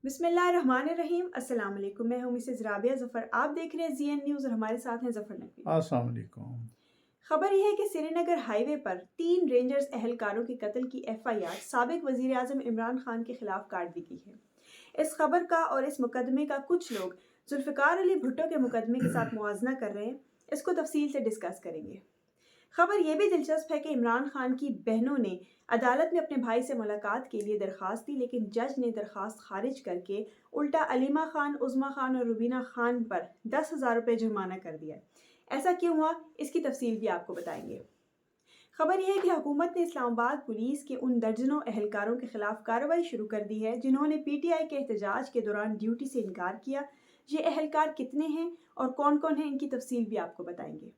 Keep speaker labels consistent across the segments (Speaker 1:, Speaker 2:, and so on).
Speaker 1: بسم اللہ الرحمن الرحیم۔ السلام علیکم، میں ہوں مسز رابعہ ظفر۔ آپ دیکھ رہے ہیں زی این نیوز اور ہمارے ساتھ ہیں ظفر نقوی۔
Speaker 2: السلام علیکم۔
Speaker 1: خبر یہ ہے کہ سری نگر ہائی وے پر 3 رینجرز اہلکاروں کے قتل کی ایف آئی آر سابق وزیر اعظم عمران خان کے خلاف کاٹ دی گئی ہے۔ اس خبر کا اور اس مقدمے کا کچھ لوگ ذوالفقار علی بھٹو کے مقدمے کے ساتھ موازنہ کر رہے ہیں۔ اس کو تفصیل سے ڈسکس کریں گے۔ خبر یہ بھی دلچسپ ہے کہ عمران خان کی بہنوں نے عدالت میں اپنے بھائی سے ملاقات کے لیے درخواست دی، لیکن جج نے درخواست خارج کر کے الٹا علیمہ خان، عظمیٰ خان اور روبینہ خان پر 10,000 روپے جرمانہ کر دیا۔ ایسا کیوں ہوا، اس کی تفصیل بھی آپ کو بتائیں گے۔ خبر یہ ہے کہ حکومت نے اسلام آباد پولیس کے ان درجنوں اہلکاروں کے خلاف کارروائی شروع کر دی ہے جنہوں نے پی ٹی آئی کے احتجاج کے دوران ڈیوٹی سے انکار کیا۔ یہ اہلکار کتنے ہیں اور کون کون ہیں، ان کی تفصیل بھی آپ کو بتائیں گے۔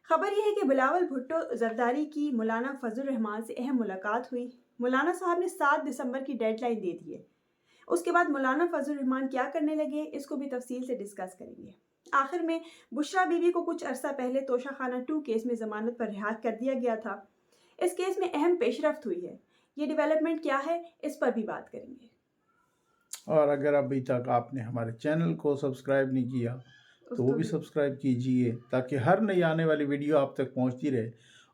Speaker 1: خبر یہ ہے کہ بلاول بھٹو زرداری کی مولانا فضل الرحمان سے اہم ملاقات ہوئی۔ مولانا صاحب نے 7 دسمبر کی ڈیڈ لائن دے دی ہے۔ اس کے بعد مولانا فضل الرحمان کیا کرنے لگے، اس کو بھی تفصیل سے ڈسکس کریں گے۔ آخر میں بشرا بی بی کو کچھ عرصہ پہلے توشہ خانہ 2 کیس میں ضمانت پر رہا کر دیا گیا تھا۔ اس کیس میں اہم پیش رفت ہوئی ہے۔ یہ ڈیولپمنٹ کیا ہے، اس پر بھی بات کریں گے۔
Speaker 2: اور اگر ابھی تک آپ نے ہمارے چینل کو سبسکرائب نہیں کیا تو وہ بھی سبسکرائب کیجئے تاکہ ہر نئی آنے والی ویڈیو آپ تک پہنچتی رہے۔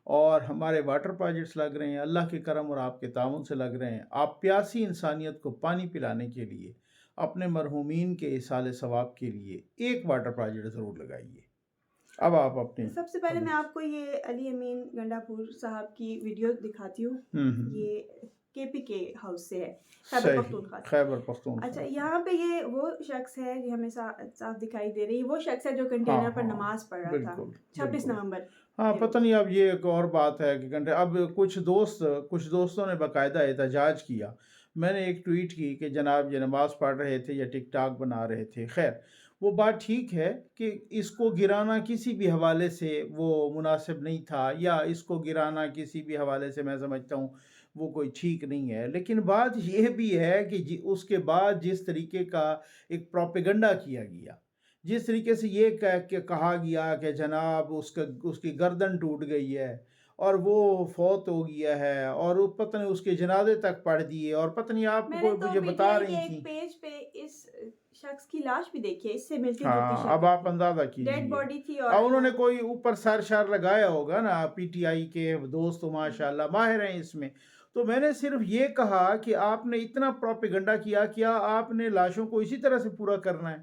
Speaker 2: اور ہمارے واٹر پروجیکٹس لگ رہے ہیں، اللہ کے کرم اور آپ کے تعاون سے لگ رہے ہیں۔ آپ پیاسی انسانیت کو پانی پلانے کے لیے، اپنے مرحومین کے ایصال ثواب کے لیے ایک واٹر پروجیکٹ ضرور لگائیے۔ اب آپ اپنے
Speaker 1: سب سے پہلے میں آپ کو یہ علی امین گنڈا پور صاحب کی ویڈیو دکھاتی ہوں۔ یہ کے پی کے ہاؤس سے ہے، خیبر پختونخوا سے۔
Speaker 2: خیبر پختونخوا۔
Speaker 1: اچھا، یہاں پہ یہ وہ شخص ہے، یہ ہمیں صاف دکھائی دے رہی ہے، وہ شخص ہے جو کنٹینر پر نماز پڑھ رہا تھا 26 نومبر۔
Speaker 2: ہاں، پتہ نہیں اب یہ ایک اور بات ہے کہ اب کچھ دوستوں نے باقاعدہ احتجاج کیا۔ میں نے ایک ٹویٹ کی کہ جناب یہ نماز پڑھ رہے تھے یا ٹک ٹاک بنا رہے تھے۔ خیر، وہ بات ٹھیک ہے کہ اس کو گرانا کسی بھی حوالے سے وہ مناسب نہیں تھا، یا اس کو گرانا کسی بھی حوالے سے میں سمجھتا ہوں وہ کوئی ٹھیک نہیں ہے۔ لیکن بات یہ بھی ہے کہ اس کے بعد جس طریقے کا ایک پروپیگنڈا کیا گیا، جس طریقے سے یہ کہا گیا کہ جناب اس کی گردن ٹوٹ گئی ہے اور وہ فوت ہو گیا ہے، اور پتہ نہیں اس کے جنازے تک پڑھ دیے، اور پتہ نہیں آپ کو مجھے بتا رہی تھی
Speaker 1: پیج پہ اس شخص کی لاش بھی دیکھیے، اس سے ملتی
Speaker 2: ہاں، اب آپ اندازہ کیجیے
Speaker 1: ڈیڈ باڈی تھی،
Speaker 2: اور انہوں نے کوئی اوپر سر شار لگایا ہوگا نا، پی ٹی آئی کے دوست ماشاءاللہ ماہر ہیں اس میں۔ تو میں نے صرف یہ کہا کہ آپ نے اتنا پروپیگنڈا کیا آپ نے لاشوں کو اسی طرح سے پورا کرنا ہے؟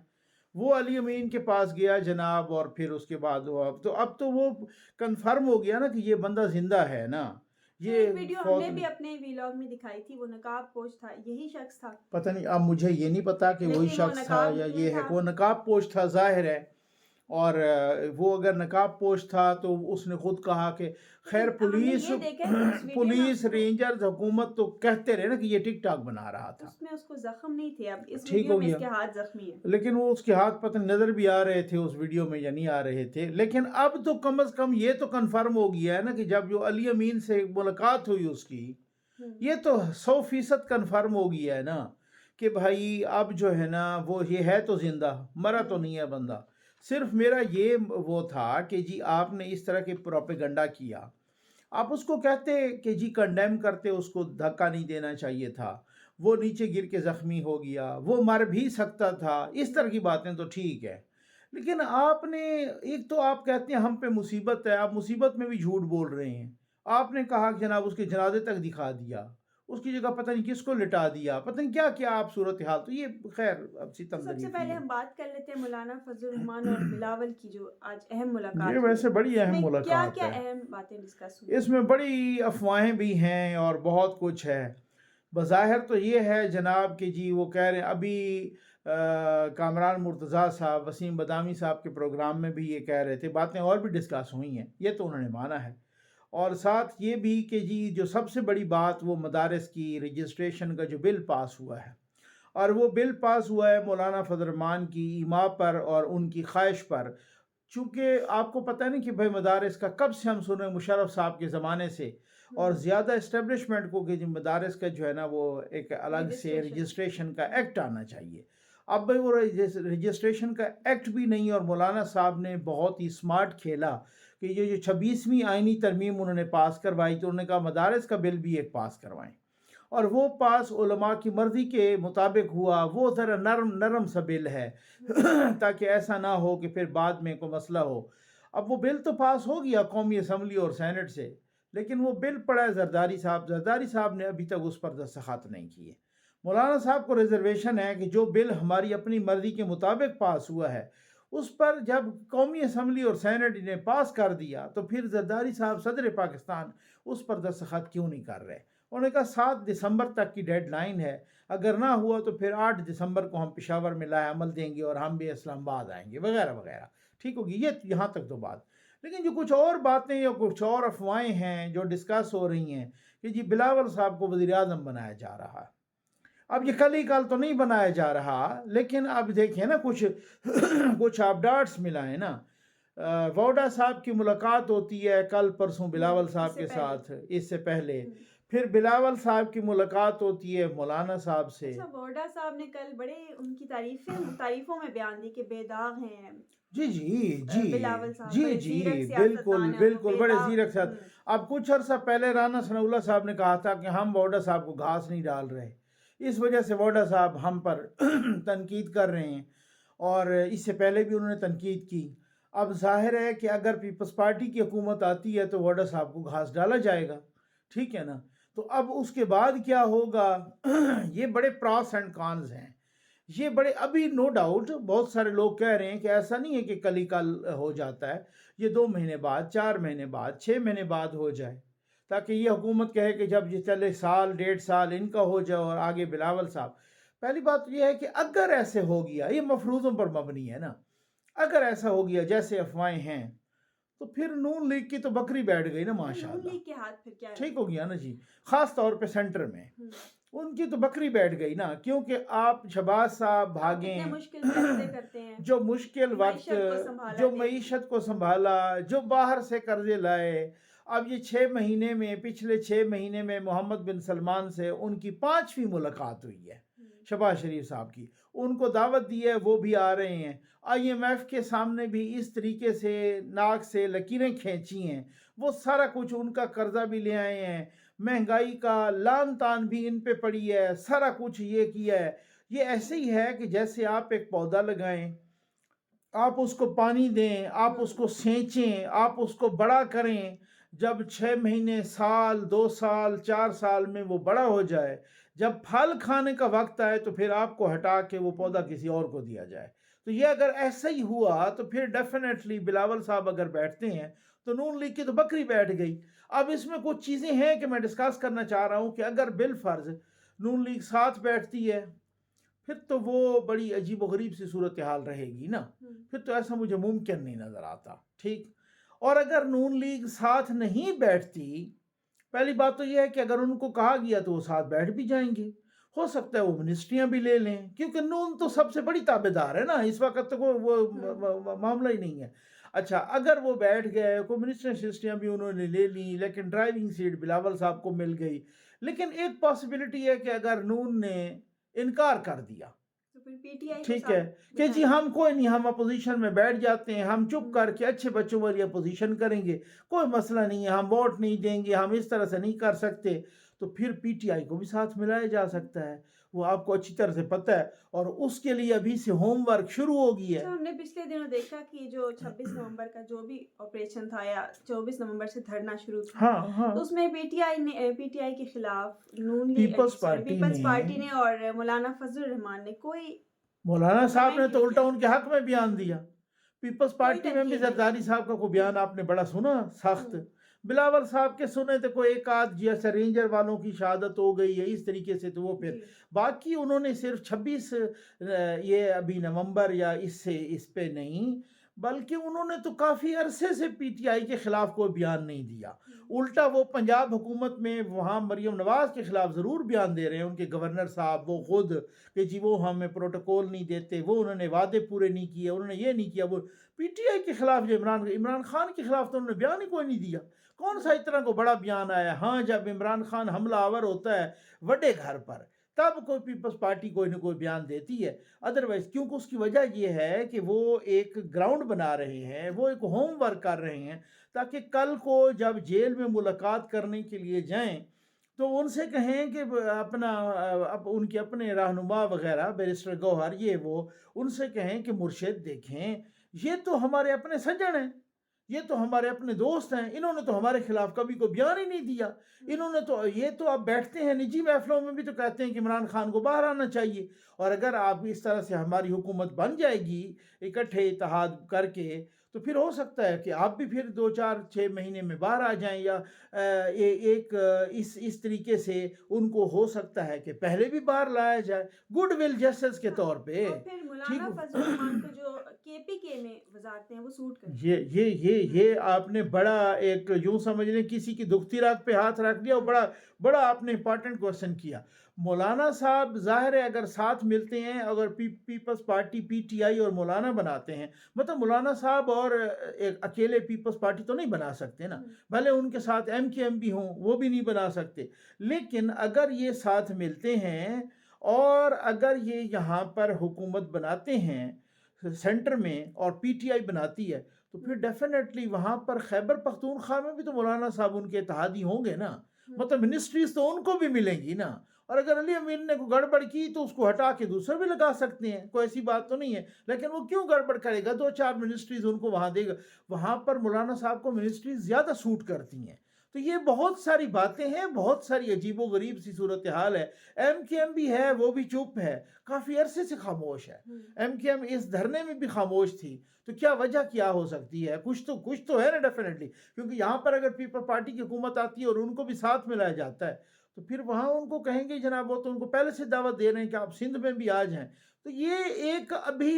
Speaker 2: وہ علی امین کے پاس گیا جناب، اور پھر اس کے بعد اب تو وہ کنفرم ہو گیا نا کہ یہ بندہ زندہ ہے نا۔ یہ
Speaker 1: ویڈیو ہم نے بھی اپنے ویلاگ میں دکھائی تھی، وہ نقاب پوش تھا، یہی شخص تھا۔
Speaker 2: پتہ نہیں، اب مجھے یہ نہیں پتا کہ وہی شخص تھا یا یہ ہے، وہ نقاب پوش تھا ظاہر ہے۔ اور وہ اگر نقاب پوش تھا تو اس نے خود کہا کہ خیر پولیس رینجرز حکومت تو کہتے رہے نا کہ یہ ٹک ٹاک بنا رہا تھا،
Speaker 1: اس میں اس کو زخم نہیں تھے۔ اب اس
Speaker 2: ٹھیک
Speaker 1: ویڈیو
Speaker 2: ہو
Speaker 1: میں اس
Speaker 2: گیا،
Speaker 1: کے ہاتھ زخمی ہیں،
Speaker 2: لیکن وہ اس کے ہاتھ پتہ نظر بھی آ رہے تھے اس ویڈیو میں یا نہیں آ رہے تھے۔ لیکن اب تو کم از کم یہ تو کنفرم ہو گیا ہے نا کہ جب جو علی امین سے ملاقات ہوئی اس کی، یہ تو 100% کنفرم ہو گیا ہے نا کہ بھائی اب جو ہے نا وہ یہ ہے تو زندہ، مرا تو نہیں ہے بندہ۔ صرف میرا یہ وہ تھا کہ جی آپ نے اس طرح کے پروپیگنڈا کیا، آپ اس کو کہتے کہ جی کنڈیم کرتے، اس کو دھکا نہیں دینا چاہیے تھا، وہ نیچے گر کے زخمی ہو گیا، وہ مر بھی سکتا تھا، اس طرح کی باتیں تو ٹھیک ہے۔ لیکن آپ نے ایک تو آپ کہتے ہیں ہم پہ مصیبت ہے، آپ مصیبت میں بھی جھوٹ بول رہے ہیں۔ آپ نے کہا کہ جناب اس کے جنازے تک دکھا دیا، اس کی جگہ پتہ نہیں کس کو لٹا دیا، پتہ نہیں کیا کیا آپ صورتحال، تو یہ خیر اب ستم
Speaker 1: سب
Speaker 2: دری
Speaker 1: سے پہلے ہم بات کر لیتے ہیں مولانا فضل الرحمان اور بلاول کی جو آج اہم ملاقات
Speaker 2: یہ ویسے بڑی اہم ملاقات
Speaker 1: کیا
Speaker 2: ہے،
Speaker 1: اہم باتیں ڈسکس ہوئی؟
Speaker 2: اس میں بڑی افواہیں بھی ہیں اور بہت کچھ ہے۔ بظاہر تو یہ ہے جناب کہ جی وہ کہہ رہے ہیں، ابھی کامران مرتضیٰ صاحب، وسیم بادامی صاحب کے پروگرام میں بھی یہ کہہ رہے تھے، باتیں اور بھی ڈسکس ہوئی ہیں، یہ تو انہوں نے مانا ہے۔ اور ساتھ یہ بھی کہ جی جو سب سے بڑی بات وہ مدارس کی رجسٹریشن کا جو بل پاس ہوا ہے، اور وہ بل پاس ہوا ہے مولانا فضل الرحمان کی ایما پر اور ان کی خواہش پر۔ چونکہ آپ کو پتہ نہیں کہ بھائی مدارس کا کب سے ہم سن رہے ہیں مشرف صاحب کے زمانے سے، اور زیادہ اسٹیبلشمنٹ کو کہ مدارس کا جو ہے نا وہ ایک الگ سے رجسٹریشن کا ایکٹ آنا چاہیے۔ اب بھائی وہ رجسٹریشن کا ایکٹ بھی نہیں، اور مولانا صاحب نے بہت ہی سمارٹ کھیلا کہ یہ جو 26ویں آئینی ترمیم انہوں نے پاس کروائی، تو انہوں نے کہا مدارس کا بل بھی ایک پاس کروائیں۔ اور وہ پاس علماء کی مرضی کے مطابق ہوا، وہ ذرا نرم سا بل ہے تاکہ ایسا نہ ہو کہ پھر بعد میں کوئی مسئلہ ہو۔ اب وہ بل تو پاس ہو گیا قومی اسمبلی اور سینٹ سے، لیکن وہ بل پڑا ہے زرداری صاحب نے ابھی تک اس پر دستخط نہیں کیے۔ مولانا صاحب کو ریزرویشن ہے کہ جو بل ہماری اپنی مرضی کے مطابق پاس ہوا ہے اس پر جب قومی اسمبلی اور سینٹ نے پاس کر دیا تو پھر زرداری صاحب صدر پاکستان اس پر دستخط کیوں نہیں کر رہے؟ انہوں نے کہا 7 دسمبر تک کی ڈیڈ لائن ہے، اگر نہ ہوا تو پھر 8 دسمبر کو ہم پشاور میں لائے عمل دیں گے اور ہم بھی اسلام آباد آئیں گے وغیرہ وغیرہ۔ ٹھیک ہوگی، یہ یہاں تک تو بات۔ لیکن جو کچھ اور باتیں یا کچھ اور افواہیں ہیں جو ڈسکس ہو رہی ہیں کہ جی بلاول صاحب کو وزیر اعظم بنایا جا رہا، اب یہ کل ہی کل تو نہیں بنایا جا رہا، لیکن اب دیکھیں نا کچھ اپڈیٹس ملائیں نا۔ ووڈا صاحب کی ملاقات ہوتی ہے کل پرسوں بلاول صاحب کے ساتھ، اس سے پہلے پھر بلاول صاحب کی ملاقات ہوتی ہے مولانا صاحب سے۔
Speaker 1: ووڈا صاحب نے کل بڑے ان کی تعریفوں میں بیان دی کہ بے داغ ہیں۔
Speaker 2: جی
Speaker 1: بلاول صاحب
Speaker 2: بالکل بڑے زیرک ساتھ۔ اب کچھ عرصہ پہلے رانا ثناء اللہ صاحب نے کہا تھا کہ ہم ووڈا صاحب کو گھاس نہیں ڈال رہے، اس وجہ سے ووڈا صاحب ہم پر تنقید کر رہے ہیں، اور اس سے پہلے بھی انہوں نے تنقید کی۔ اب ظاہر ہے کہ اگر پیپلز پارٹی کی حکومت آتی ہے تو ووڈا صاحب کو گھاس ڈالا جائے گا، ٹھیک ہے نا۔ تو اب اس کے بعد کیا ہوگا؟ یہ بڑے پراس اینڈ کانز ہیں، یہ بڑے ابھی نو ڈاؤٹ بہت سارے لوگ کہہ رہے ہیں کہ ایسا نہیں ہے کہ کل ہی کل ہو جاتا ہے، یہ 2 مہینے بعد، 4 مہینے بعد، 6 مہینے بعد ہو جائے، تاکہ یہ حکومت کہے کہ جب یہ چلے سال 1.5 سال ان کا ہو جائے اور آگے بلاول صاحب۔ پہلی بات یہ ہے کہ اگر ایسے ہو گیا، یہ مفروضوں پر مبنی ہے نا، اگر ایسا ہو گیا جیسے افواہیں ہیں تو پھر نون لیگ کی تو بکری بیٹھ گئی نا ماشاءاللہ۔
Speaker 1: نون لیگ کے ہاتھ پھر کیا ہے؟
Speaker 2: ٹھیک ہو گیا نا جی، خاص طور پہ سینٹر میں ان کی تو بکری بیٹھ گئی نا، کیونکہ آپ شہباز صاحب بھاگیں، جو مشکل وقت، جو معیشت کو سنبھالا، جو باہر سے قرضے لائے۔ اب یہ 6 مہینے میں، پچھلے 6 مہینے میں محمد بن سلمان سے ان کی 5ویں ملاقات ہوئی ہے شہباز شریف صاحب کی، ان کو دعوت دی ہے، وہ بھی آ رہے ہیں۔ IMF کے سامنے بھی اس طریقے سے ناک سے لکیریں کھینچی ہیں، وہ سارا کچھ ان کا قرضہ بھی لے آئے ہیں، مہنگائی کا لان تان بھی ان پہ پڑی ہے، سارا کچھ یہ کیا ہے۔ یہ ایسے ہی ہے کہ جیسے آپ ایک پودا لگائیں، آپ اس کو پانی دیں، آپ اس کو سینچیں، آپ اس کو بڑا کریں، جب 6 مہینے، سال، 2 سال، 4 سال میں وہ بڑا ہو جائے، جب پھل کھانے کا وقت آئے تو پھر آپ کو ہٹا کے وہ پودا کسی اور کو دیا جائے۔ تو یہ اگر ایسا ہی ہوا تو پھر ڈیفینیٹلی بلاول صاحب اگر بیٹھتے ہیں تو نون لیگ کی تو بکری بیٹھ گئی۔ اب اس میں کچھ چیزیں ہیں کہ میں ڈسکس کرنا چاہ رہا ہوں کہ اگر بالفرض نون لیگ ساتھ بیٹھتی ہے پھر تو وہ بڑی عجیب و غریب سی صورتحال رہے گی نا، پھر تو ایسا مجھے ممکن نہیں نظر آتا، ٹھیک۔ اور اگر نون لیگ ساتھ نہیں بیٹھتی، پہلی بات تو یہ ہے کہ اگر ان کو کہا گیا تو وہ ساتھ بیٹھ بھی جائیں گے، ہو سکتا ہے وہ منسٹریاں بھی لے لیں، کیونکہ نون تو سب سے بڑی تابع دار ہے نا اس وقت، تو وہ معاملہ ہی نہیں ہے۔ اچھا اگر وہ بیٹھ گئے، کوئی منسٹریاں بھی انہوں نے لے لی، لیکن ڈرائیونگ سیٹ بلاول صاحب کو مل گئی، لیکن ایک پاسبلٹی ہے کہ اگر نون نے انکار کر دیا، ٹھیک ہے کہ جی ہم کوئی نہیں، ہم اپوزیشن میں بیٹھ جاتے ہیں، ہم چپ کر کے اچھے بچوں والی اپوزیشن کریں گے، کوئی مسئلہ نہیں ہے، ہم ووٹ نہیں دیں گے، ہم اس طرح سے نہیں کر سکتے، تو پھر PTI کو بھی ساتھ ملایا جا سکتا ہے، وہ آپ کو اچھی طرح سے پتہ ہے، اور اس کے لیے ابھی سے ہوم ورک شروع ہو گئی ہے۔
Speaker 1: ہم نے پچھلے دنوں دیکھا کہ جو 26 نومبر کا جو بھی آپریشن تھا یا 24 نومبر سے دھرنا شروع تھا، تو اس میں PTI کے خلاف نون لیگ، پیپلز پارٹی نے اور مولانا فضل الرحمان نے کوئی،
Speaker 2: مولانا صاحب نے تو الٹا ان کے حق میں بیان دیا۔ پیپلز پارٹی میں بھی زرداری صاحب کا کوئی بیان آپ نے بڑا سنا سخت، بلاول صاحب کے سنے تو کوئی ایک آدھ جیسے رینجر والوں کی شہادت ہو گئی ہے اس طریقے سے، تو وہ پھر باقی انہوں نے صرف 26 یہ ابھی نومبر یا اس پہ نہیں، بلکہ انہوں نے تو کافی عرصے سے PTI کے خلاف کوئی بیان نہیں دیا، الٹا وہ پنجاب حکومت میں وہاں مریم نواز کے خلاف ضرور بیان دے رہے ہیں، ان کے گورنر صاحب وہ خود کہ جی وہ ہمیں پروٹوکول نہیں دیتے، وہ انہوں نے وعدے پورے نہیں کیے، انہوں نے یہ نہیں کیا۔ وہ PTI کے خلاف جو عمران خان کے خلاف تو انہوں نے بیان ہی کوئی نہیں دیا، کون سا اتنا کو بڑا بیان آیا؟ ہاں جب عمران خان حملہ آور ہوتا ہے وڈے گھر پر تب کوئی پیپلز پارٹی کوئی نہ کوئی بیان دیتی ہے، ادروائز کیونکہ اس کی وجہ یہ ہے کہ وہ ایک گراؤنڈ بنا رہے ہیں، وہ ایک ہوم ورک کر رہے ہیں، تاکہ کل کو جب جیل میں ملاقات کرنے کے لیے جائیں تو ان سے کہیں کہ اپنا ان کے اپنے رہنما وغیرہ بیرسٹر گوہر یہ وہ ان سے کہیں کہ مرشد دیکھیں یہ تو ہمارے اپنے سجن ہیں، یہ تو ہمارے اپنے دوست ہیں، انہوں نے تو ہمارے خلاف کبھی کوئی بیان ہی نہیں دیا، انہوں نے تو یہ تو اب بیٹھتے ہیں نجی محفلوں میں بھی تو کہتے ہیں کہ عمران خان کو باہر آنا چاہیے، اور اگر آپ اس طرح سے ہماری حکومت بن جائے گی اکٹھے اتحاد کر کے تو پھر ہو سکتا ہے کہ آپ بھی پھر 2 4 6 مہینے میں باہر آ جائیں، یا ایک اس طریقے سے ان کو ہو سکتا ہے کہ پہلے بھی باہر لایا جائے گڈ ول جسٹس کے طور پہ۔
Speaker 1: اور پھر
Speaker 2: ٹھیک،
Speaker 1: مولانا فضل الرحمان کو جو کے پی کے میں وزارتیں ہیں وہ سوٹ کرتی ہیں۔
Speaker 2: یہ آپ نے بڑا ایک یوں سمجھ لیں کسی کی دکھتی رات پہ ہاتھ رکھ دیا، اور بڑا آپ نے امپورٹنٹ کوشچن کیا۔ مولانا صاحب ظاہر ہے اگر ساتھ ملتے ہیں، اگر Peoples Party P T I اور مولانا بناتے ہیں، مطلب مولانا صاحب اور ایک اکیلے پیپلز پارٹی تو نہیں بنا سکتے نا، بھلے ان کے ساتھ ایم کے ایم بھی ہوں وہ بھی نہیں بنا سکتے، لیکن اگر یہ ساتھ ملتے ہیں اور اگر یہ یہاں پر حکومت بناتے ہیں سینٹر میں اور پی ٹی آئی بناتی ہے تو پھر ڈیفینیٹلی وہاں پر خیبر پختونخوا میں بھی تو مولانا صاحب ان کے اتحادی ہوں گے نا، مطلب منسٹریز تو ان کو بھی ملیں گی نا، اور اگر علی امین نے کوئی گڑبڑ کی تو اس کو ہٹا کے دوسرے بھی لگا سکتے ہیں، کوئی ایسی بات تو نہیں ہے، لیکن وہ کیوں گڑبڑ کرے گا، 2 4 منسٹریز ان کو وہاں دے گا، وہاں پر مولانا صاحب کو منسٹریز زیادہ سوٹ کرتی ہیں۔ تو یہ بہت ساری باتیں ہیں، بہت ساری عجیب و غریب سی صورتحال ہے۔ ایم کے ایم بھی ہے، وہ بھی چپ ہے، کافی عرصے سے خاموش ہے، ایم کے ایم اس دھرنے میں بھی خاموش تھی، تو کیا وجہ کیا ہو سکتی ہے؟ کچھ تو ہے نا ڈیفینیٹلی، کیونکہ یہاں پر اگر پیپل پارٹی کی حکومت آتی ہے اور ان کو بھی ساتھ ملایا جاتا ہے تو پھر وہاں ان کو کہیں گے جناب وہ تو ان کو پہلے سے دعوت دے رہے ہیں کہ آپ سندھ میں بھی آ جائیں، تو یہ ایک ابھی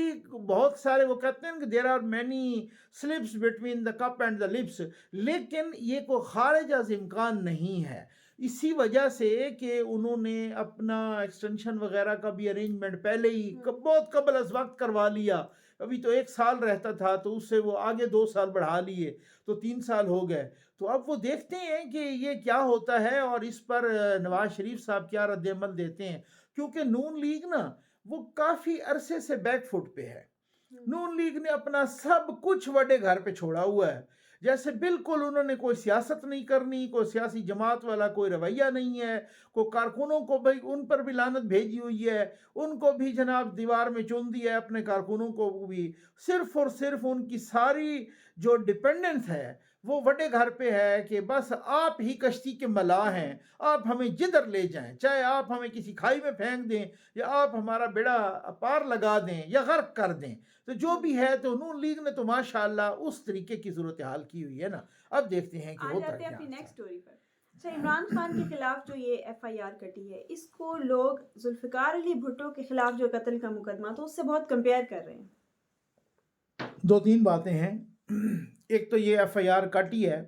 Speaker 2: بہت سارے وہ کہتے ہیں کہ there are many slips between the cup and the lips, لیکن یہ کوئی خارج از امکان نہیں ہے، اسی وجہ سے کہ انہوں نے اپنا ایکسٹینشن وغیرہ کا بھی ارینجمنٹ پہلے ہی بہت قبل از وقت کروا لیا، ابھی تو 1 سال رہتا تھا تو اس سے وہ آگے 2 سال بڑھا لیے تو 3 سال ہو گئے، تو اب وہ دیکھتے ہیں کہ یہ کیا ہوتا ہے اور اس پر نواز شریف صاحب کیا رد عمل دیتے ہیں، کیونکہ نون لیگ نا وہ کافی عرصے سے بیک فٹ پہ ہے، نون لیگ نے اپنا سب کچھ وڈے گھر پہ چھوڑا ہوا ہے، جیسے بالکل انہوں نے کوئی سیاست نہیں کرنی، کوئی سیاسی جماعت والا کوئی رویہ نہیں ہے، کوئی کارکنوں کو بھی ان پر بھی لعنت بھیجی ہوئی ہے، ان کو بھی جناب دیوار میں چن دیا ہے، اپنے کارکنوں کو بھی، صرف اور صرف ان کی ساری جو ڈیپینڈنس ہے وہ وڈے گھر پہ ہے کہ بس آپ ہی کشتی کے ملاح ہیں، آپ ہمیں جدھر لے جائیں، چاہے آپ ہمیں کسی کھائی میں پھینک دیں یا آپ ہمارا بیڑا پار لگا دیں یا غرق کر دیں، تو جو بھی ہے تو نون لیگ نے تو ماشاءاللہ اس طریقے کی صورتحال کی ہوئی ہے نا، اب دیکھتے ہیں کہ
Speaker 1: آ
Speaker 2: ہوتا
Speaker 1: جاتے ہیں
Speaker 2: کیا
Speaker 1: اپنی
Speaker 2: ہے۔
Speaker 1: نیکسٹ سٹوری پر۔ اچھا، عمران خان کے خلاف جو یہ ایف آئی آر کٹی ہے اس کو لوگ ذوالفقار علی بھٹو کے خلاف جو قتل کا مقدمہ تو اس سے بہت کمپیئر کر رہے ہیں۔
Speaker 2: 2 3 باتیں ہیں، ایک تو یہ ایف آئی آر کٹی ہے،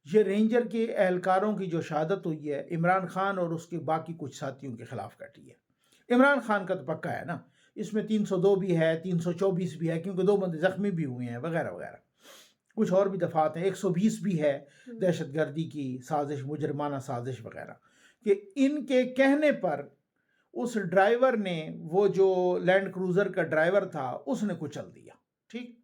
Speaker 2: یہ رینجر کے اہلکاروں کی جو شہادت ہوئی ہے عمران خان اور اس کے باقی کچھ ساتھیوں کے خلاف کٹی ہے، عمران خان کا تو پکا ہے نا، اس میں 302 بھی ہے، 324 بھی ہے، کیونکہ 2 بندے زخمی بھی ہوئے ہیں وغیرہ وغیرہ، کچھ اور بھی دفعات ہیں، 120 بھی ہے دہشت گردی کی سازش، مجرمانہ سازش وغیرہ، کہ ان کے کہنے پر اس ڈرائیور نے، وہ جو لینڈ کروزر کا ڈرائیور تھا اس نے کچل دیا، ٹھیک۔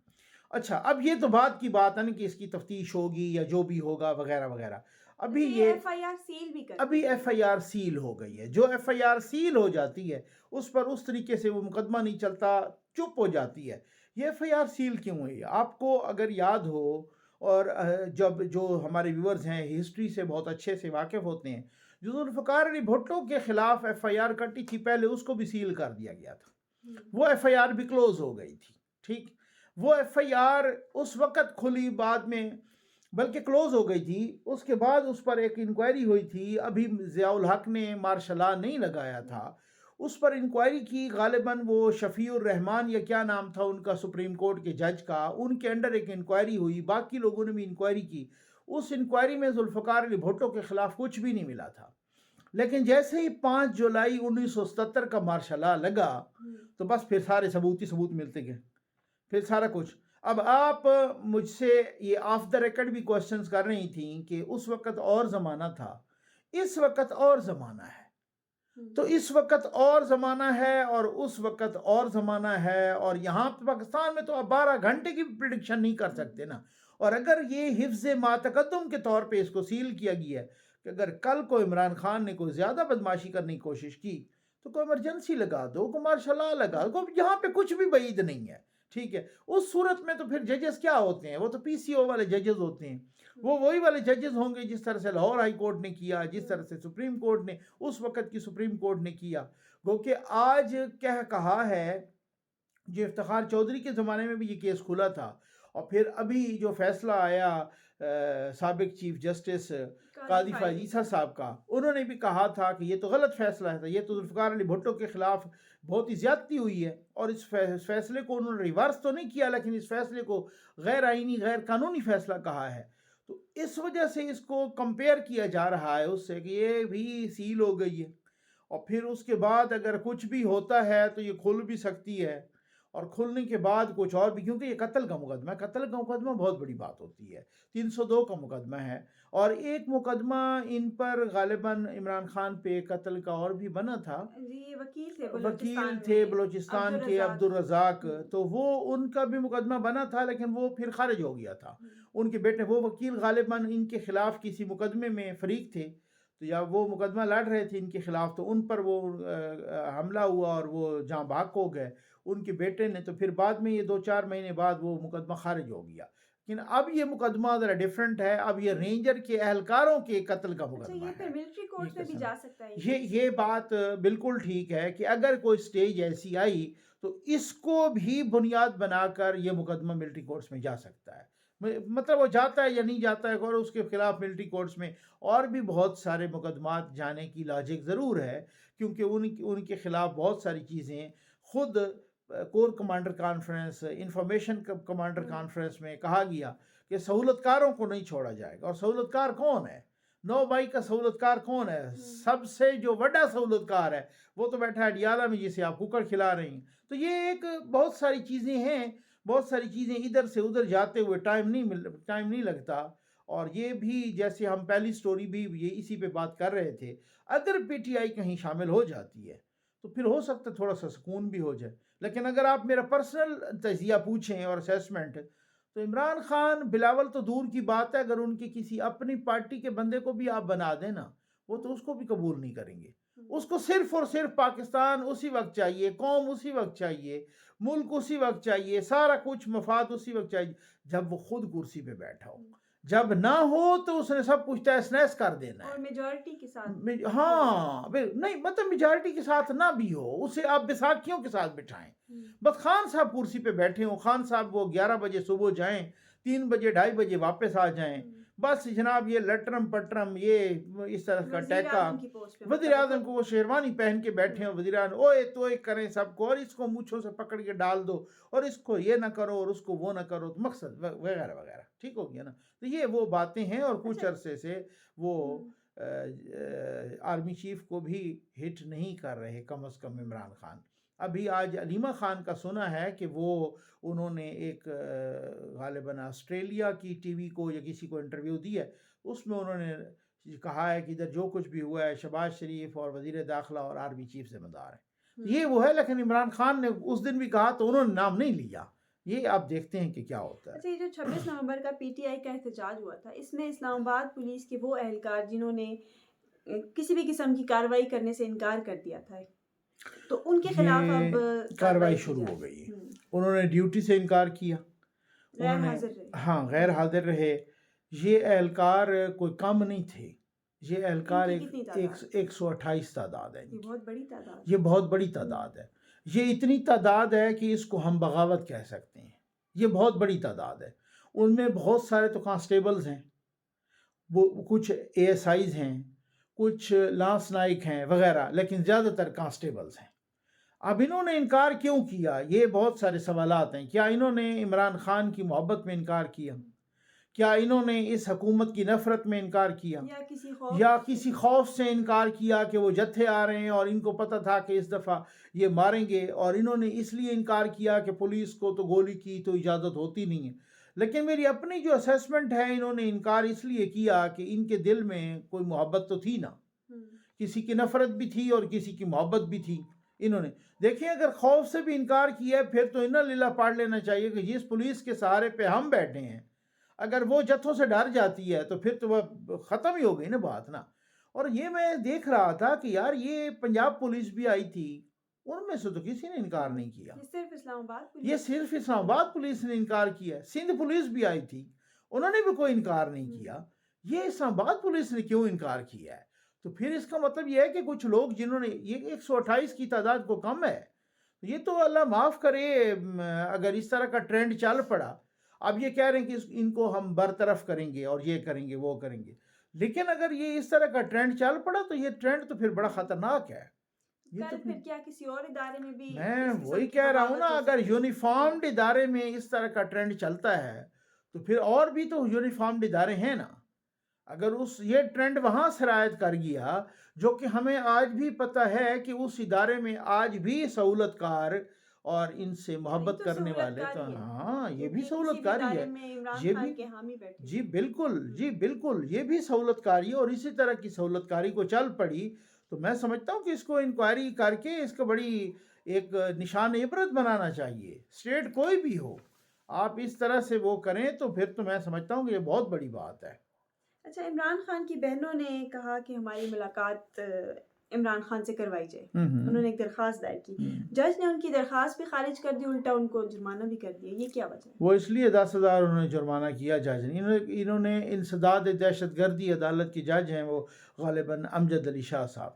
Speaker 2: اچھا، اب یہ تو بات کی بات ہے نا کہ اس کی تفتیش ہوگی یا جو بھی ہوگا وغیرہ وغیرہ، ابھی یہ
Speaker 1: ایف آئی آر سیل بھی کر
Speaker 2: ابھی ایف آئی آر سیل ہو گئی ہے، جو ایف آئی آر سیل ہو جاتی ہے اس پر اس طریقے سے وہ مقدمہ نہیں چلتا، چپ ہو جاتی ہے۔ یہ ایف آئی آر سیل کیوں ہوئی؟ آپ کو اگر یاد ہو، اور جب جو ہمارے ویورز ہیں ہسٹری سے بہت اچھے سے واقف ہوتے ہیں، جو ذوالفقار علی بھٹو کے خلاف ایف آئی آر کٹی تھی پہلے اس کو بھی سیل کر دیا گیا تھا، وہ ایف آئی آر بھی کلوز ہو گئی تھی، ٹھیک۔ وہ ایف آئی آر اس وقت کھلی بعد میں، بلکہ کلوز ہو گئی تھی، اس کے بعد اس پر ایک انکوائری ہوئی تھی، ابھی ضیاء الحق نے مارشل لا نہیں لگایا تھا، اس پر انکوائری کی، غالباً وہ شفیع الرحمان یا کیا نام تھا ان کا سپریم کورٹ کے جج کا، ان کے انڈر ایک انکوائری ہوئی، باقی لوگوں نے بھی انکوائری کی، اس انکوائری میں ذوالفقار علی بھٹو کے خلاف کچھ بھی نہیں ملا تھا، لیکن جیسے ہی 5 جولائی 1977 کا مارشل لا لگا تو بس پھر سارے ثبوت ہی ثبوت ملتے گئے، پھر سارا کچھ۔ اب آپ مجھ سے یہ آف دا ریکارڈ بھی کوشچنز کر رہی تھیں کہ اس وقت اور زمانہ تھا، اس وقت اور زمانہ ہے، تو اس وقت اور زمانہ ہے اور اس وقت اور زمانہ ہے، اور یہاں پہ پاکستان میں تو آپ 12 گھنٹے کی پریڈکشن نہیں کر سکتے نا، اور اگر یہ حفظ ما تقدم کے طور پہ اس کو سیل کیا گیا ہے کہ اگر کل کو عمران خان نے کوئی زیادہ بدماشی کرنے کی کوشش کی تو کوئی ایمرجنسی لگا دو، کوئی مارشل لا لگا دو، یہاں پہ کچھ بھی بعید نہیں ہے، ٹھیک ہے. اس صورت میں تو پھر ججز کیا ہوتے ہیں؟ وہ تو پی سی او والے ججز ہوتے ہیں، وہ وہی والے ججز ہوں گے جس طرح سے لاہور ہائی کورٹ نے کیا، جس طرح سے سپریم کورٹ نے، اس وقت کی سپریم کورٹ نے کیا. گو کہ آج کہا ہے جو افتخار چودھری کے زمانے میں بھی یہ کیس کھلا تھا، اور پھر ابھی جو فیصلہ آیا سابق چیف جسٹس قاضی فائز عیسیٰ صاحب کا، انہوں نے بھی کہا تھا کہ یہ تو غلط فیصلہ ہے، یہ تو ذوالفقار علی بھٹو کے خلاف بہت ہی زیادتی ہوئی ہے، اور اس فیصلے کو انہوں نے ریورس تو نہیں کیا لیکن اس فیصلے کو غیر آئینی، غیر قانونی فیصلہ کہا ہے. تو اس وجہ سے اس کو کمپیئر کیا جا رہا ہے اس سے کہ یہ بھی سیل ہو گئی ہے، اور پھر اس کے بعد اگر کچھ بھی ہوتا ہے تو یہ کھل بھی سکتی ہے، اور کھلنے کے بعد کچھ اور بھی، کیونکہ یہ قتل کا مقدمہ ہے. قتل کا مقدمہ بہت بڑی بات ہوتی ہے، 302 کا مقدمہ ہے، اور ایک مقدمہ ان پر غالباً عمران خان پہ قتل کا اور بھی بنا تھا.
Speaker 1: جی وکیل
Speaker 2: تھے بلوچستان کے عبد الرزاق، تو وہ ان کا بھی مقدمہ بنا تھا لیکن وہ پھر خارج ہو گیا تھا. ان کے بیٹے، وہ وکیل غالباً ان کے خلاف کسی مقدمے میں فریق تھے، تو یا وہ مقدمہ لڑ رہے تھے ان کے خلاف، تو ان پر وہ حملہ ہوا اور وہ جہاں بھاگ ہو گئے ان کے بیٹے نے. تو پھر بعد میں یہ 2-4 مہینے بعد وہ مقدمہ خارج ہو گیا. لیکن اب یہ مقدمہ ذرا ڈیفرنٹ ہے، اب یہ رینجر کے اہلکاروں کے قتل کا مقدمہ ہے.
Speaker 1: ملٹری کورٹ میں بھی جا سکتا ہے.
Speaker 2: یہ بات بالکل ٹھیک ہے کہ اگر کوئی سٹیج ایسی آئی تو اس کو بھی بنیاد بنا کر یہ مقدمہ ملٹری کورٹس میں جا سکتا ہے. مطلب وہ جاتا ہے یا نہیں جاتا ہے، اور اس کے خلاف ملٹری کورٹس میں اور بھی بہت سارے مقدمات جانے کی لاجک ضرور ہے، کیونکہ ان کے خلاف بہت ساری چیزیں خود corps commander conference, information commander conference میں کہا گیا کہ سہولت کاروں کو نہیں چھوڑا جائے گا. اور سہولت کار کون ہے؟ 9 بائی کا سہولت کار کون ہے؟ سب سے جو بڑا سہولت کار ہے وہ تو بیٹھا ہے ڈیالہ میں، جسے آپ کوکر کھلا رہی ہیں. تو یہ ایک بہت ساری چیزیں ہیں، بہت ساری چیزیں ادھر سے ادھر جاتے ہوئے ٹائم نہیں لگتا. اور یہ بھی جیسے ہم پہلی سٹوری بھی یہ اسی پہ بات کر رہے تھے، اگر پی ٹی آئی کہیں شامل ہو جاتی ہے تو پھر ہو سکتا ہے تھوڑا سا سکون بھی ہو جائے. لیکن اگر آپ میرا پرسنل تجزیہ پوچھیں اور اسیسمنٹ، تو عمران خان بلاول تو دور کی بات ہے، اگر ان کی کسی اپنی پارٹی کے بندے کو بھی آپ بنا دیں نا، وہ تو اس کو بھی قبول نہیں کریں گے. اس کو صرف اور صرف پاکستان اسی وقت چاہیے، قوم اسی وقت چاہیے، ملک اسی وقت چاہیے، سارا کچھ مفاد اسی وقت چاہیے جب وہ خود کرسی پہ بیٹھا ہو. جب نہ ہو تو اس نے سب کچھ تہس نہس کر دینا ہے،
Speaker 1: اور میجورٹی کے ساتھ.
Speaker 2: ہاں نہیں، مطلب میجارٹی کے ساتھ نہ بھی ہو، اسے آپ بیساکھیوں کے ساتھ بٹھائیں. بس خان صاحب کرسی پہ بیٹھے ہوں، خان صاحب وہ 11 بجے صبح جائیں، 3 بجے 2:30 بجے واپس آ جائیں. بس جناب یہ لٹرم پٹرم، یہ اس طرح کا ٹیکا، وزیر اعظم کو وہ شیروانی پہن کے بیٹھے ہیں، وزیر اعظم اوئے توئے کریں سب کو، اور اس کو مونچھوں سے پکڑ کے ڈال دو، اور اس کو یہ نہ کرو اور اس کو وہ نہ کرو، مقصد وغیرہ وغیرہ. ٹھیک ہو گیا نا؟ تو یہ وہ باتیں ہیں، اور کچھ عرصے سے وہ آرمی چیف کو بھی ہٹ نہیں کر رہے، کم از کم عمران خان. ابھی آج علیمہ خان کا سنا ہے کہ انہوں نے ایک غالباً آسٹریلیا کی ٹی وی کو یا کسی کو انٹرویو دی ہے، اس میں انہوں نے کہا ہے کہ ادھر جو کچھ بھی ہوا ہے شہباز شریف اور وزیر داخلہ اور آرمی چیف ذمہ دار ہیں. یہ وہ ہے، لیکن عمران خان نے اس دن بھی کہا تو انہوں نے نام نہیں لیا. یہ آپ دیکھتے ہیں کہ کیا ہوتا ہے.
Speaker 1: اچھا، یہ جو 26 نومبر کا پی ٹی آئی کا احتجاج ہوا تھا، اس میں اسلام آباد پولیس کے وہ اہلکار جنہوں نے کسی بھی قسم کی کارروائی کرنے سے انکار کر دیا تھا، تو ان کے خلاف اب
Speaker 2: کارروائی شروع ہو گئی. انہوں نے ڈیوٹی سے انکار کیا، ہاں غیر حاضر رہے. یہ اہلکار کوئی کم نہیں تھے، یہ اہلکار 128 تعداد ہے. یہ بہت بڑی تعداد ہے. یہ اتنی تعداد ہے کہ اس کو ہم بغاوت کہہ سکتے ہیں. یہ بہت بڑی تعداد ہے. ان میں بہت سارے تو کانسٹیبلز ہیں، وہ کچھ اے ایس آئیز ہیں، کچھ لانس نائک ہیں وغیرہ، لیکن زیادہ تر کانسٹیبلز ہیں. اب انہوں نے انکار کیوں کیا؟ یہ بہت سارے سوالات ہیں. کیا انہوں نے عمران خان کی محبت میں انکار کیا؟ کیا انہوں نے اس حکومت کی نفرت میں انکار کیا؟ یا کسی خوف سے انکار کیا کہ وہ جتھے آ رہے ہیں اور ان کو پتہ تھا کہ اس دفعہ یہ ماریں گے، اور انہوں نے اس لیے انکار کیا کہ پولیس کو تو گولی کی تو اجازت ہوتی نہیں ہے؟ لیکن میری اپنی جو اسیسمنٹ ہے، انہوں نے انکار اس لیے کیا کہ ان کے دل میں کوئی محبت تو تھی نا، کسی کی نفرت بھی تھی اور کسی کی محبت بھی تھی. انہوں نے دیکھیں اگر خوف سے بھی انکار کیا ہے، پھر تو انہا للہ پاڑ لینا چاہیے کہ جس پولیس کے سہارے پہ ہم بیٹھے ہیں، اگر وہ جتھوں سے ڈر جاتی ہے تو پھر تو وہ ختم ہی ہو گئی نا بات نا. اور یہ میں دیکھ رہا تھا کہ یار یہ پنجاب پولیس بھی آئی تھی، ان میں سے تو کسی نے انکار نہیں کیا.
Speaker 1: یہ صرف اسلام آباد
Speaker 2: یہ
Speaker 1: پولیس
Speaker 2: صرف اسلام آباد پولیس نے انکار کیا. سندھ پولیس بھی آئی تھی، انہوں نے بھی کوئی انکار نہیں کیا. یہ اسلام آباد پولیس نے کیوں انکار کیا ہے؟ تو پھر اس کا مطلب یہ ہے کہ کچھ لوگ جنہوں نے، یہ 128 کی تعداد کو کم ہے، یہ تو اللہ معاف کرے اگر اس طرح کا ٹرینڈ چل پڑا. اب یہ کہہ رہے ہیں کہ ان کو ہم برطرف کریں گے اور یہ کریں گے وہ کریں گے، لیکن اگر یہ اس طرح کا ٹرینڈ چل پڑا تو یہ ٹرینڈ تو پھر بڑا خطرناک ہے. یہ تو
Speaker 1: کل پھر کیا کسی اور ادارے میں بھی
Speaker 2: میں
Speaker 1: اس قسم
Speaker 2: وہی
Speaker 1: کی
Speaker 2: کہہ رہا ہوں نا،
Speaker 1: بغاوت ہو
Speaker 2: اگر
Speaker 1: سکتی ہے؟
Speaker 2: یونیفارمڈ ادارے میں اس طرح کا ٹرینڈ چلتا ہے تو پھر اور بھی تو یونیفارمڈ ادارے ہیں نا. اگر یہ ٹرینڈ وہاں سرایت کر گیا، جو کہ ہمیں آج بھی پتہ ہے کہ اس ادارے میں آج بھی سہولت کار اور ان سے محبت
Speaker 1: تو
Speaker 2: کرنے
Speaker 1: سہولت
Speaker 2: والے تو
Speaker 1: کاری ہے،
Speaker 2: ہاں، یہ بھی
Speaker 1: کیونکہ
Speaker 2: سہولت
Speaker 1: کسی بھی
Speaker 2: کاری
Speaker 1: ادارے
Speaker 2: ہے.
Speaker 1: میں عمران
Speaker 2: یہ
Speaker 1: خان
Speaker 2: بھی،
Speaker 1: کے حامی بیٹھے
Speaker 2: جی بالکل، جی بالکل، یہ بھی سہولت کاری ہے. اور اسی طرح کی سہولت کاری کو چل پڑی تو میں سمجھتا ہوں کہ اس کو انکوائری کر کے اس کو بڑی ایک نشان عبرت بنانا چاہیے. اسٹیٹ کوئی بھی ہو، آپ اس طرح سے وہ کریں تو پھر تو میں سمجھتا ہوں کہ یہ بہت بڑی بات ہے.
Speaker 1: اچھا، عمران خان کی بہنوں نے کہا کہ ہماری ملاقات عمران خان سے کروائی جائے. انہوں نے ایک درخواست دائر کی، جج نے ان کی درخواست بھی خارج کر دی، الٹا ان کو جرمانہ بھی کر دیا. یہ کیا وجہ ہے؟
Speaker 2: وہ اس لیے 10,000 انہوں نے جرمانہ کیا جج نے. انہوں نے انسداد دہشت گردی عدالت کے جج ہیں وہ غالباً امجد علی شاہ صاحب،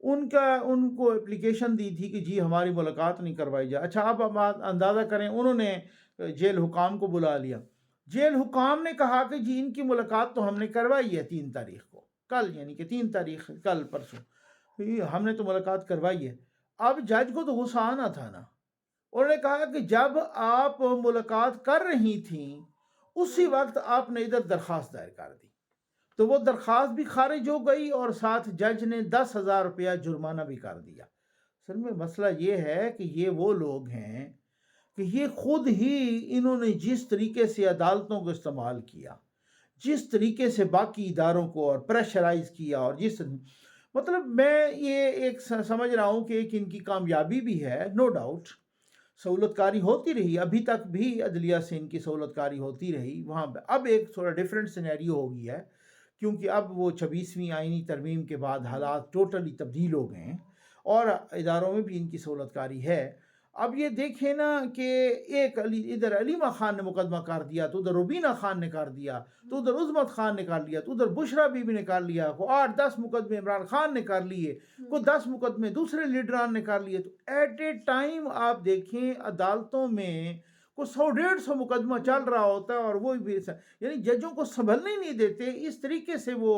Speaker 2: ان کو اپلیکیشن دی تھی کہ جی ہماری ملاقات نہیں کروائی جائے. اچھا اب اندازہ کریں، انہوں نے جیل حکام کو بلا لیا. جیل حکام نے کہا کہ جی ان کی ملاقات تو ہم نے کروائی ہے 3 تاریخ کو، کل، یعنی کہ 3 تاریخ کل پرسوں ہم نے تو ملاقات کروائی ہے. اب جج کو تو غصہ آنا تھا نا. انہوں نے کہا کہ جب آپ ملاقات کر رہی تھیں اسی وقت آپ نے ادھر درخواست دائر کر دی، تو وہ درخواست بھی خارج ہو گئی اور ساتھ جج نے 10,000 روپیہ جرمانہ بھی کر دیا. سر میں مسئلہ یہ ہے کہ یہ وہ لوگ ہیں کہ یہ خود ہی انہوں نے جس طریقے سے عدالتوں کو استعمال کیا، جس طریقے سے باقی اداروں کو اور پریشرائز کیا، اور مطلب میں یہ ایک سمجھ رہا ہوں کہ ایک ان کی کامیابی بھی ہے. نو ڈاؤٹ سہولت کاری ہوتی رہی، ابھی تک بھی عدلیہ سے ان کی سہولت کاری ہوتی رہی. وہاں اب ایک تھوڑا ڈیفرنٹ سینیریو ہو گیا ہے، کیونکہ اب وہ 26ویں آئینی ترمیم کے بعد حالات ٹوٹلی تبدیل ہو گئے ہیں اور اداروں میں بھی ان کی سہولت کاری ہے. اب یہ دیکھیں نا کہ ایک ادھر علیمہ خان نے مقدمہ کر دیا، تو ادھر ربینہ خان نے کر دیا، تو ادھر عظمت خان نے کر لیا، تو ادھر بشرا بی بی نے کر لیا، کو 8-10 مقدمے عمران خان نے کر لیے، کو 10 مقدمے دوسرے لیڈران نے کر لیے. تو ایٹ اے ٹائم آپ دیکھیں عدالتوں میں کو 100-150 مقدمہ چل رہا ہوتا ہے، اور وہ بھی یعنی ججوں کو سنبھلنے نہیں دیتے. اس طریقے سے وہ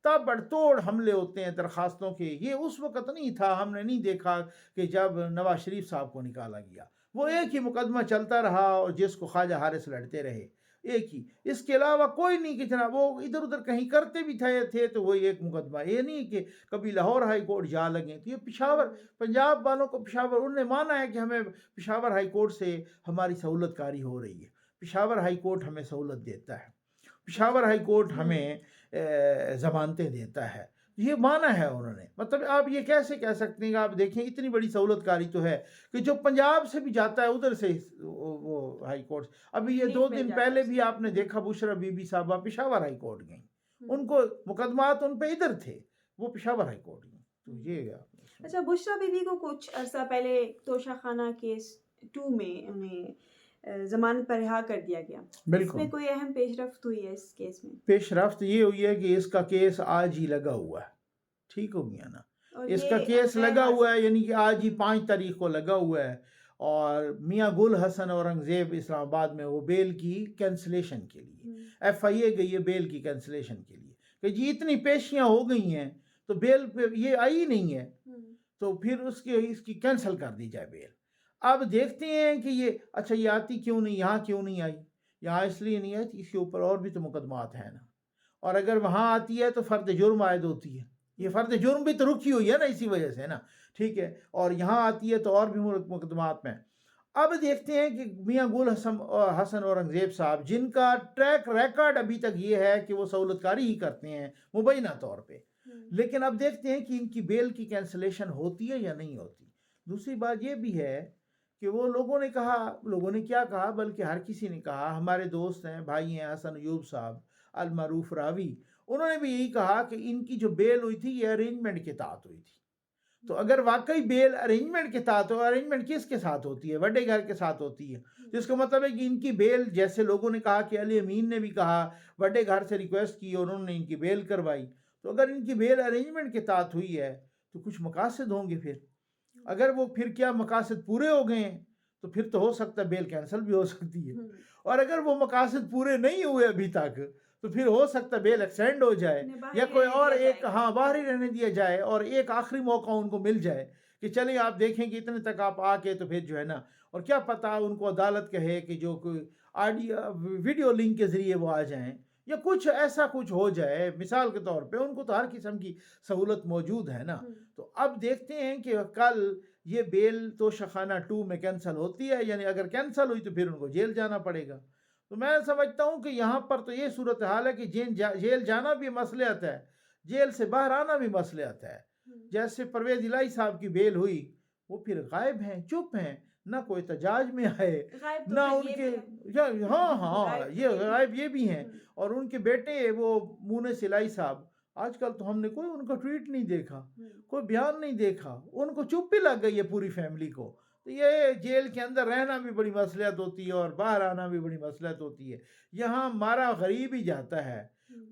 Speaker 2: تابڑ توڑ حملے ہوتے ہیں درخواستوں کے. یہ اس وقت نہیں تھا، ہم نے نہیں دیکھا کہ جب نواز شریف صاحب کو نکالا گیا وہ ایک ہی مقدمہ چلتا رہا اور جس کو خواجہ حارث لڑتے رہے، ایک ہی، اس کے علاوہ کوئی نہیں کہ جناب وہ ادھر ادھر کہیں کرتے بھی تھے تو وہی ایک مقدمہ. یہ نہیں کہ کبھی لاہور ہائی کورٹ جا لگیں. تو یہ پشاور، پنجاب والوں کو پشاور، انہوں نے مانا ہے کہ ہمیں پشاور ہائی کورٹ سے ہماری سہولت کاری ہو رہی ہے، پشاور ہائی کورٹ ہمیں سہولت دیتا ہے، پشاور ہائی کورٹ ہمیں ضمانتیں دیتا ہے. یہ مانا ہے انہوں نے. مطلب آپ یہ کیسے کہہ سکتے ہیں کہ آپ دیکھیں اتنی بڑی سہولت کاری تو ہے کہ جو پنجاب سے بھی جاتا ہے ادھر سے وہ ہائی کورٹ. ابھی یہ 2 دن پہلے بھی آپ نے دیکھا بشرا بی بی صاحبہ پشاور ہائی کورٹ گئیں، ان کو مقدمات ان پہ ادھر تھے، وہ پشاور ہائی کورٹ گئیں. تو یہ
Speaker 1: اچھا، بشرا بی بی کو کچھ عرصہ پہلے توشہ خانہ کیس 2 میں انہیں ضمانت پر رہا کر دیا گیا. اس میں کوئی اہم پیش رفت ہوئی ہے اس کیس میں؟
Speaker 2: پیش رفت یہ ہوئی ہے کہ اس کا کیس آج ہی لگا ہوا ہے. ٹھیک ہو گیا نا، اس کا کیس لگا ہوا ہے، یعنی کہ آج ہی 5 تاریخ کو لگا ہوا ہے. اور میاں گل حسن اورنگزیب اسلام آباد میں وہ بیل کی کینسلیشن کے لیے ایف آئی اے گئی ہے، بیل کی کینسلیشن کے لیے کہ جی اتنی پیشیاں ہو گئی ہیں تو بیل پہ یہ آئی نہیں ہے، تو پھر اس کی کینسل کر دی جائے بیل. اب دیکھتے ہیں کہ یہ اچھا یہ آتی کیوں نہیں، یہاں کیوں نہیں آئی. یہاں اس لیے نہیں آئی، اس کے اوپر اور بھی تو مقدمات ہیں نا، اور اگر وہاں آتی ہے تو فرد جرم عائد ہوتی ہے. یہ فرد جرم بھی تو رکی ہوئی ہے نا اسی وجہ سے نا، ٹھیک ہے، اور یہاں آتی ہے تو اور بھی مقدمات میں. اب دیکھتے ہیں کہ میاں گل حسن اورنگزیب صاحب، جن کا ٹریک ریکارڈ ابھی تک یہ ہے کہ وہ سہولت کاری ہی کرتے ہیں مبینہ طور پہ، لیکن اب دیکھتے ہیں کہ ان کی بیل کی کینسلیشن ہوتی ہے یا نہیں ہوتی. دوسری بات یہ بھی ہے کہ وہ لوگوں نے کیا کہا، بلکہ ہر کسی نے کہا، ہمارے دوست ہیں، بھائی ہیں، حسن ایوب صاحب، المعروف راوی، انہوں نے بھی یہی کہا کہ ان کی جو بیل ہوئی تھی یہ ارینجمنٹ کے تحت ہوئی تھی. تو اگر واقعی بیل ارینجمنٹ کے ساتھ ہو، ارینجمنٹ کس کے ساتھ ہوتی ہے؟ بڑے گھر کے ساتھ ہوتی ہے. جس کا مطلب ہے کہ ان کی بیل، جیسے لوگوں نے کہا کہ علی امین نے بھی کہا، بڑے گھر سے ریکویسٹ کی اور انہوں نے ان کی بیل کروائی. تو اگر ان کی بیل ارینجمنٹ کے ساتھ ہوئی ہے تو کچھ مقاصد ہوں گے. پھر اگر وہ پھر کیا مقاصد پورے ہو گئے ہیں تو پھر تو ہو سکتا ہے بیل کینسل بھی ہو سکتی ہے. اور اگر وہ مقاصد پورے نہیں ہوئے ابھی تک تو پھر ہو سکتا ہے بیل ایکسٹینڈ ہو جائے یا کوئی اور ایک باہر ہی رہنے دیا جائے اور ایک آخری موقع ان کو مل جائے کہ چلیں آپ دیکھیں کہ اتنے تک آپ آ کے تو پھر جو ہے نا، اور کیا پتہ ان کو عدالت کہے کہ جو کوئی آڈیو ویڈیو لنک کے ذریعے وہ آ جائیں یا کچھ ایسا کچھ ہو جائے. مثال کے طور پہ ان کو تو ہر قسم کی سہولت موجود ہے نا. تو اب دیکھتے ہیں کہ کل یہ بیل تو شخانہ 2 میں کینسل ہوتی ہے، یعنی اگر کینسل ہوئی تو پھر ان کو جیل جانا پڑے گا. تو میں سمجھتا ہوں کہ یہاں پر تو یہ صورتحال ہے کہ جیل جانا بھی مصلحت ہے، جیل سے باہر آنا بھی مصلحت ہے. جیسے پرویز الہی صاحب کی بیل ہوئی، وہ پھر غائب ہیں، چپ ہیں، نہ کوئی احتجاج میں آئے، نہ ان کے ہاں یہ غائب یہ بھی ہیں. اور ان کے بیٹے وہ مونس الہی صاحب، آج کل تو ہم نے کوئی ان کا ٹویٹ نہیں دیکھا، کوئی بیان نہیں دیکھا، ان کو چپ بھی لگ گئی ہے پوری فیملی کو. تو یہ جیل کے اندر رہنا بھی بڑی مصلحت ہوتی ہے اور باہر آنا بھی بڑی مصلحت ہوتی ہے. یہاں مارا غریب ہی جاتا ہے،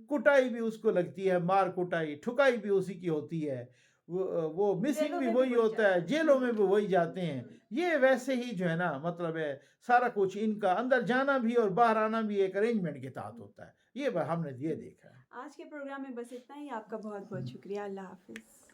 Speaker 2: کٹائی بھی اس کو لگتی ہے، مار کٹائی ٹھکائی بھی اسی کی ہوتی ہے، وہ مسنگ بھی وہی ہوتا ہے، جیلوں میں بھی وہی جاتے ہیں. یہ ویسے ہی جو ہے نا مطلب ہے سارا کچھ ان کا اندر جانا بھی اور باہر آنا بھی ایک ارینجمنٹ کے تحت ہوتا ہے. یہ ہم نے یہ دیکھا ہے.
Speaker 1: آج کے پروگرام میں بس اتنا ہی. آپ کا بہت بہت شکریہ. اللہ حافظ.